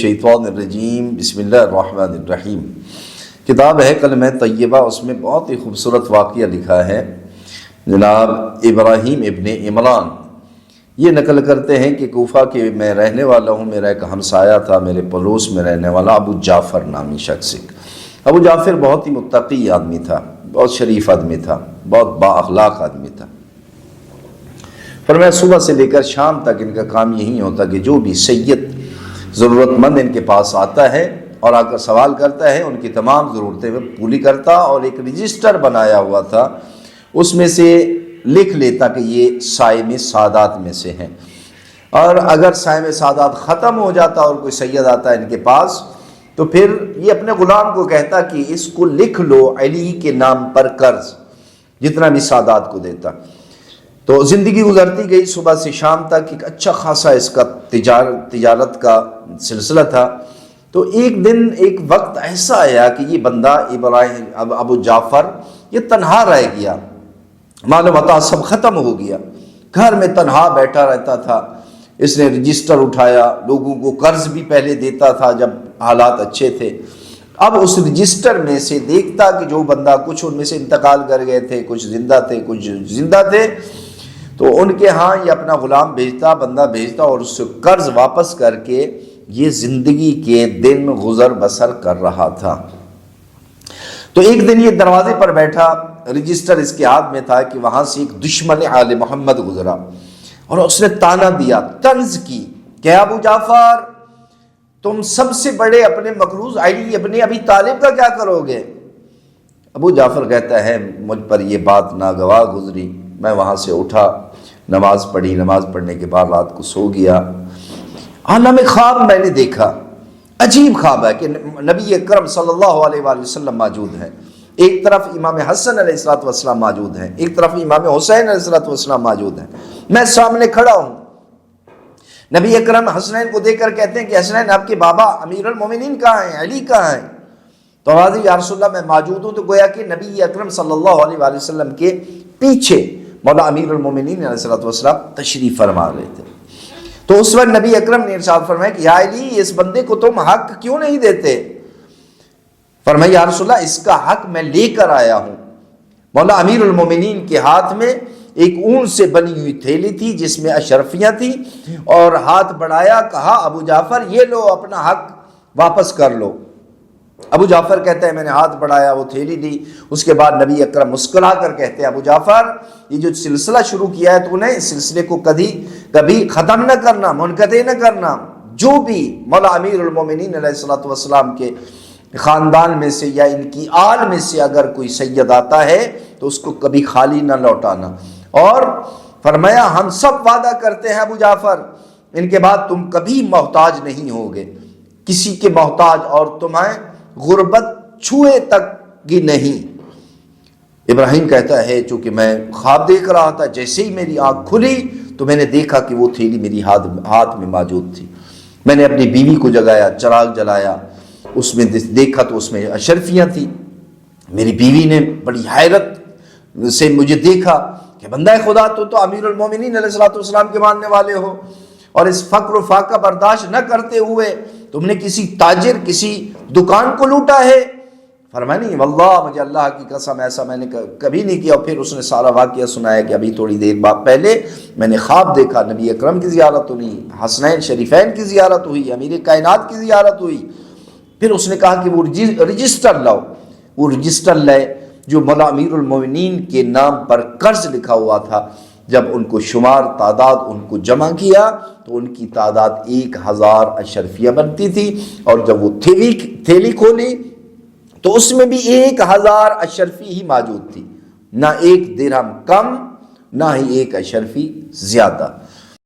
شیطان الرجیم بسم اللہ الرحمن الرحیم۔ کتاب ہے کلمہ طیبہ، اس میں بہت ہی خوبصورت واقعہ لکھا ہے۔ جناب ابراہیم ابن عمران یہ نقل کرتے ہیں کہ کوفہ کے میں رہنے والا ہوں، میرا ایک ہمسایہ تھا، میرے پڑوس میں رہنے والا ابو جعفر نامی شخص۔ ابو جعفر بہت ہی متقی آدمی تھا، بہت شریف آدمی تھا، بہت با اخلاق آدمی تھا۔ فرمایا صبح سے لے کر شام تک ان کا کام یہی ہوتا کہ جو بھی سید ضرورت مند ان کے پاس آتا ہے اور آ کر سوال کرتا ہے، ان کی تمام ضرورتیں وہ پوری کرتا، اور ایک رجسٹر بنایا ہوا تھا، اس میں سے لکھ لیتا کہ یہ صائم سادات میں سے ہیں، اور اگر صائم سادات ختم ہو جاتا اور کوئی سید آتا ہے ان کے پاس تو پھر یہ اپنے غلام کو کہتا کہ اس کو لکھ لو علی کے نام پر قرض، جتنا بھی سادات کو دیتا۔ تو زندگی گزرتی گئی، صبح سے شام تک ایک اچھا خاصا اس کا تجارت کا سلسلہ تھا۔ تو ایک دن ایک وقت ایسا آیا کہ یہ بندہ ابراہیم ابو جعفر یہ تنہا رہ گیا، مال و متاع سب ختم ہو گیا، گھر میں تنہا بیٹھا رہتا تھا۔ اس نے رجسٹر اٹھایا، لوگوں کو قرض بھی پہلے دیتا تھا جب حالات اچھے تھے۔ اب اس رجسٹر میں سے دیکھتا کہ جو بندہ، کچھ ان میں سے انتقال کر گئے تھے، کچھ زندہ تھے، تو ان کے ہاں یہ اپنا غلام بھیجتا، بندہ بھیجتا، اور اس سے قرض واپس کر کے یہ زندگی کے دن گزر بسر کر رہا تھا۔ تو ایک دن یہ دروازے پر بیٹھا، رجسٹر اس کے ہاتھ میں تھا کہ وہاں سے ایک دشمن آل محمد گزرا اور اس نے تانا دیا، طنز کی کہ ابو جعفر تم سب سے بڑے اپنے مقروض علی ابن ابی طالب کا کیا کرو گے؟ ابو جعفر کہتا ہے مجھ پر یہ بات ناگواہ گزری، میں وہاں سے اٹھا، نماز پڑھی، نماز پڑھنے کے بعد رات کو سو گیا۔ عالم خواب میں نے دیکھا، عجیب خواب ہے کہ نبی اکرم صلی اللہ علیہ وآلہ وسلم موجود ہیں، ایک طرف امام حسن علیہ السلام موجود ہیں، ایک طرف امام حسین علیہ السلام موجود ہیں، میں سامنے کھڑا ہوں۔ نبی اکرم حسنین کو دیکھ کر کہتے ہیں کہ حسنین آپ کے بابا امیر المومنین کہاں ہیں، علی کہاں ہیں؟ تو آواز یا رسول اللہ میں موجود ہوں۔ تو گویا کہ نبی اکرم صلی اللہ علیہ وآلہ وسلم کے پیچھے مولا امیر المومنین علیہ السلام تشریف فرما رہے تھے۔ تو اس وقت نبی اکرم نے ارشاد فرمایا کہ یا علی اس بندے کو تم حق کیوں نہیں دیتے؟ فرمایا یا رسول اللہ اس کا حق میں لے کر آیا ہوں۔ مولا امیر المومنین کے ہاتھ میں ایک اون سے بنی ہوئی تھیلی تھی جس میں اشرفیاں تھیں، اور ہاتھ بڑھایا، کہا ابو جعفر یہ لو اپنا حق واپس کر لو۔ ابو جعفر کہتا ہے میں نے ہاتھ بڑھایا، وہ تھیلی دی۔ اس کے بعد نبی اکرم مسکرا کر کہتے ہیں ابو جعفر یہ جو سلسلہ شروع کیا ہے تو نے اس سلسلے کو کبھی ختم نہ کرنا، منقطع نہ کرنا۔ جو بھی مولا امیر المومنین علیہ السلام کے خاندان میں سے یا ان کی آل میں سے اگر کوئی سید آتا ہے تو اس کو کبھی خالی نہ لوٹانا۔ اور فرمایا ہم سب وعدہ کرتے ہیں ابو جعفر ان کے بعد تم کبھی محتاج نہیں ہوگے، کسی کے محتاج، اور تمہیں غربت چھوئے تک کی نہیں۔ ابراہیم کہتا ہے چونکہ میں خواب دیکھ رہا تھا، جیسے ہی میری آنکھ کھلی تو میں نے دیکھا کہ وہ تھیلی میری ہاتھ میں موجود تھی۔ میں نے اپنی بیوی کو جگایا، چراغ جلایا، اس میں دیکھا تو اس میں اشرفیاں تھیں۔ میری بیوی نے بڑی حیرت سے مجھے دیکھا کہ بندہ خدا تو امیر المومنین علیہ السلام کے ماننے والے ہو، اور اس فقر و فاقہ برداشت نہ کرتے ہوئے تم نے کسی تاجر، کسی دکان کو لوٹا ہے؟ فرمایا نہیں واللہ مجھے اللہ کی قسم ایسا میں نے کبھی نہیں کیا۔ اور پھر اس نے سارا واقعہ سنایا کہ ابھی تھوڑی دیر بعد پہلے میں نے خواب دیکھا، نبی اکرم کی زیارت ہوئی، حسنین شریفین کی زیارت ہوئی، امیر کائنات کی زیارت ہوئی۔ پھر اس نے کہا کہ وہ رجسٹر لاؤ، وہ رجسٹر لائے جو مولا امیر المومنین کے نام پر قرض لکھا ہوا تھا۔ جب ان کو شمار تعداد ان کو جمع کیا تو ان کی تعداد 1000 اشرفیہ بنتی تھی، اور جب وہ تھیلی کھولی تو اس میں بھی 1000 اشرفی ہی موجود تھی، نہ ایک درہم کم نہ ہی ایک اشرفی زیادہ۔